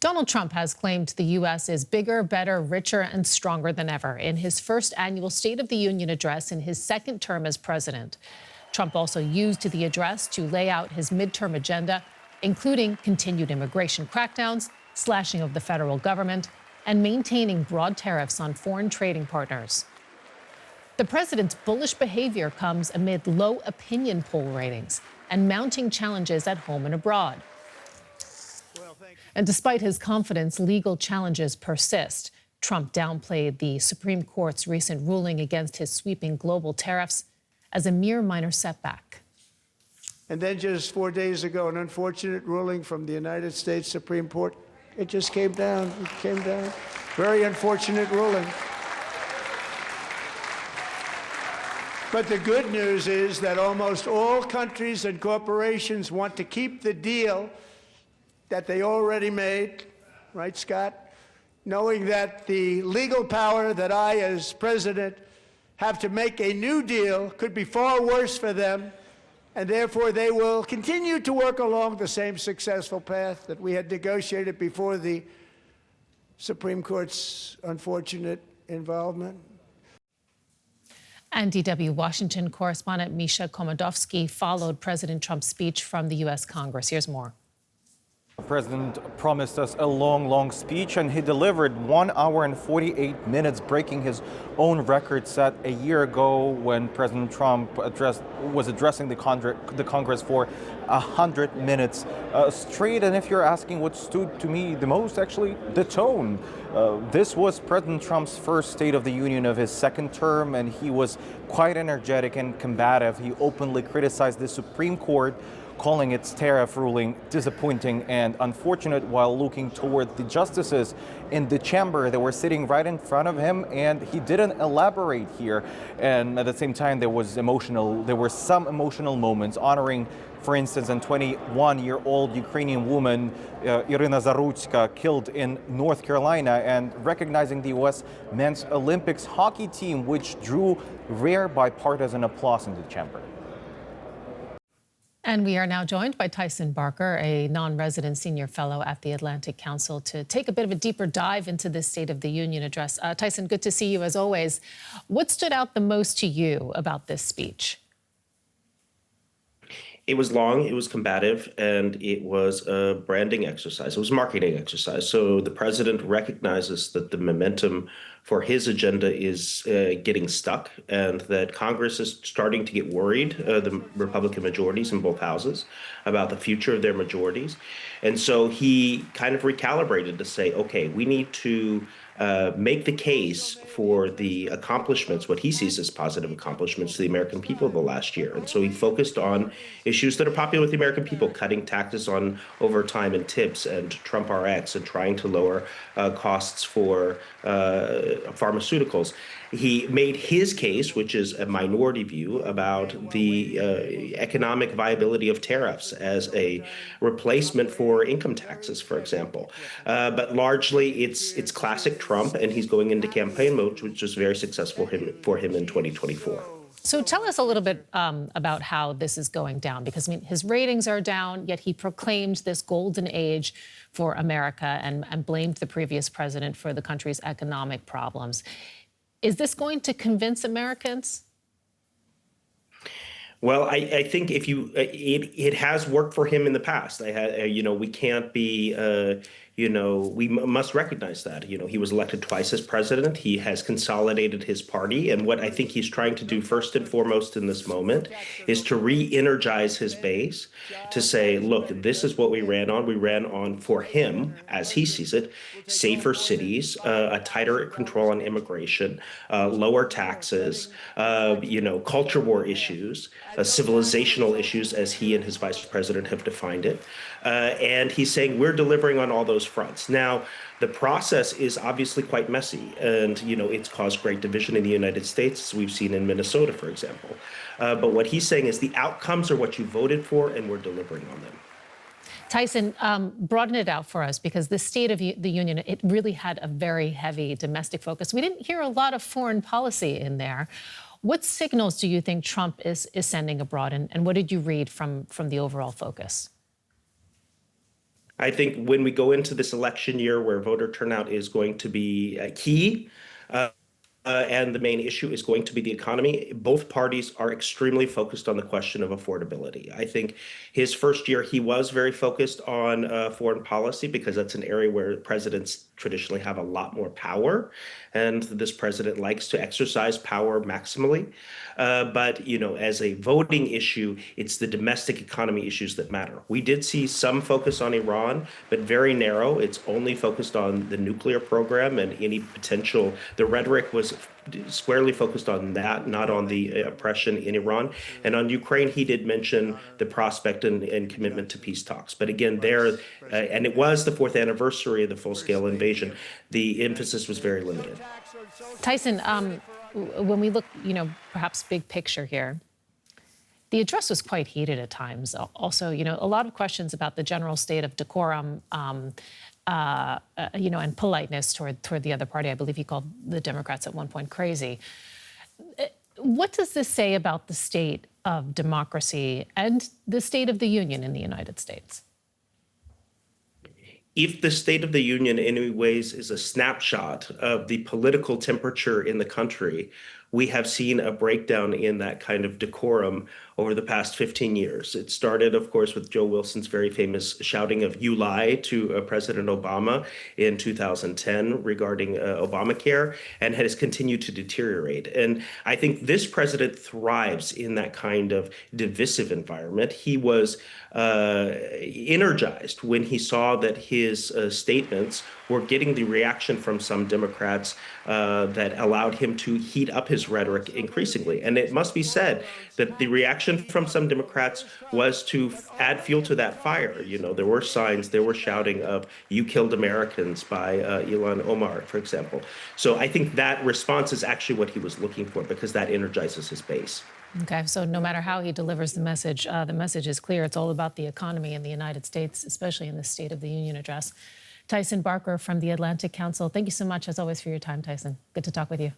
Donald Trump has claimed the U.S. is bigger, better, richer, and stronger than ever in his first annual State of the Union address in his second term as president. Trump also used the address to lay out his midterm agenda, including continued immigration crackdowns, slashing of the federal government, and maintaining broad tariffs on foreign trading partners. The president's bullish behavior comes amid low opinion poll ratings and mounting challenges at home and abroad. And despite his confidence, legal challenges persist. Trump downplayed the Supreme Court's recent ruling against his sweeping global tariffs as a mere minor setback. And then just 4 days ago, an unfortunate ruling from the United States Supreme Court. It just came down. It came down. Very unfortunate ruling. But the good news is that almost all countries and corporations want to keep the deal that they already made, right, Scott? Knowing that the legal power that I, as president, have to make a new deal could be far worse for them, and therefore they will continue to work along the same successful path that we had negotiated before the Supreme Court's unfortunate involvement. And DW Washington correspondent Misha Komodowski followed President Trump's speech from the U.S. Congress. Here's more. The president promised us a long speech, and he delivered 1 hour and 48 minutes, breaking his own record set a year ago when President Trump was addressing the Congress for 100 minutes straight. And if you're asking what stood to me the most, actually, the tone. This was President Trump's first State of the Union of his second term, and he was quite energetic and combative. He openly criticized the Supreme Court, calling its tariff ruling disappointing and unfortunate, while looking toward the justices in the chamber that were sitting right in front of him, and he didn't elaborate here. And at the same time, there were some emotional moments honoring, for instance, a 21-year-old Ukrainian woman, Irina Zarutska, killed in North Carolina, and recognizing the U.S. men's Olympics hockey team, which drew rare bipartisan applause in the chamber. And we are now joined by Tyson Barker, a non-resident senior fellow at the Atlantic Council, to take a bit of a deeper dive into this State of the Union address. Tyson, good to see you as always. What stood out the most to you about this speech? It was long, it was combative, and it was a branding exercise. It was a marketing exercise. So the president recognizes that the momentum for his agenda is getting stuck, and that Congress is starting to get worried, the Republican majorities in both houses, about the future of their majorities. And so he kind of recalibrated to say, okay, we need to make the case for the accomplishments, what he sees as positive accomplishments to the American people the last year. And so he focused on issues that are popular with the American people, cutting taxes on overtime and tips and Trump RX, and trying to lower costs for pharmaceuticals. He made his case, which is a minority view, about the economic viability of tariffs as a replacement for income taxes, for example. But largely, it's classic Trump, and he's going into campaign mode, which was very successful for him in 2024. So tell us a little bit about how this is going down, because I mean, his ratings are down, yet he proclaimed this golden age for America and blamed the previous president for the country's economic problems. Is this going to convince Americans? Well, I think if it has worked for him in the past. We can't be. We must recognize that. He was elected twice as president. He has consolidated his party. And what I think he's trying to do first and foremost in this moment is to re-energize his base, to say, look, this is what we ran on. We ran on, for him, as he sees it, safer cities, a tighter control on immigration, lower taxes, culture war issues, civilizational issues, as he and his vice president have defined it. And he's saying we're delivering on all those fronts. Now, the process is obviously quite messy, and it's caused great division in the United States, as we've seen in Minnesota, for example. But what he's saying is the outcomes are what you voted for, and we're delivering on them. Tyson, broaden it out for us, because the State of the Union, it really had a very heavy domestic focus. We didn't hear a lot of foreign policy in there. What signals do you think Trump is sending abroad, and what did you read from the overall focus? I think when we go into this election year where voter turnout is going to be key, and the main issue is going to be the economy. Both parties are extremely focused on the question of affordability. I think his first year, he was very focused on foreign policy because that's an area where presidents traditionally have a lot more power. And this president likes to exercise power maximally. But, you know, as a voting issue, it's the domestic economy issues that matter. We did see some focus on Iran, but very narrow. It's only focused on the nuclear program and any potential. The rhetoric was squarely focused on that, not on the oppression in Iran. And on Ukraine, he did mention the prospect and commitment to peace talks. But again, there, and it was the 4th anniversary of the full-scale invasion, the emphasis was very limited. Tyson, when we look, you know, perhaps big picture here, the address was quite heated at times. Also, you know, a lot of questions about the general state of decorum, you know, and politeness toward the other party. I believe he called the Democrats at one point crazy. What does this say about the state of democracy and the state of the union in the United States? If the State of the Union in any ways is a snapshot of the political temperature in the country, we have seen a breakdown in that kind of decorum over the past 15 years. It started, of course, with Joe Wilson's very famous shouting of "You lie" to President Obama in 2010 regarding Obamacare, and has continued to deteriorate. And I think this president thrives in that kind of divisive environment. He was energized when he saw that his statements were getting the reaction from some Democrats that allowed him to heat up his rhetoric increasingly. And it must be said that the reaction from some Democrats was to add fuel to that fire. You know, there were signs, there were shouting of "You killed Americans" by Ilhan Omar, for example. So I think that response is actually what he was looking for, because that energizes his base. Okay, so no matter how he delivers the message is clear. It's all about the economy in the United States, especially in the State of the Union address. Tyson Barker from the Atlantic Council, thank you so much, as always, for your time, Tyson. Good to talk with you.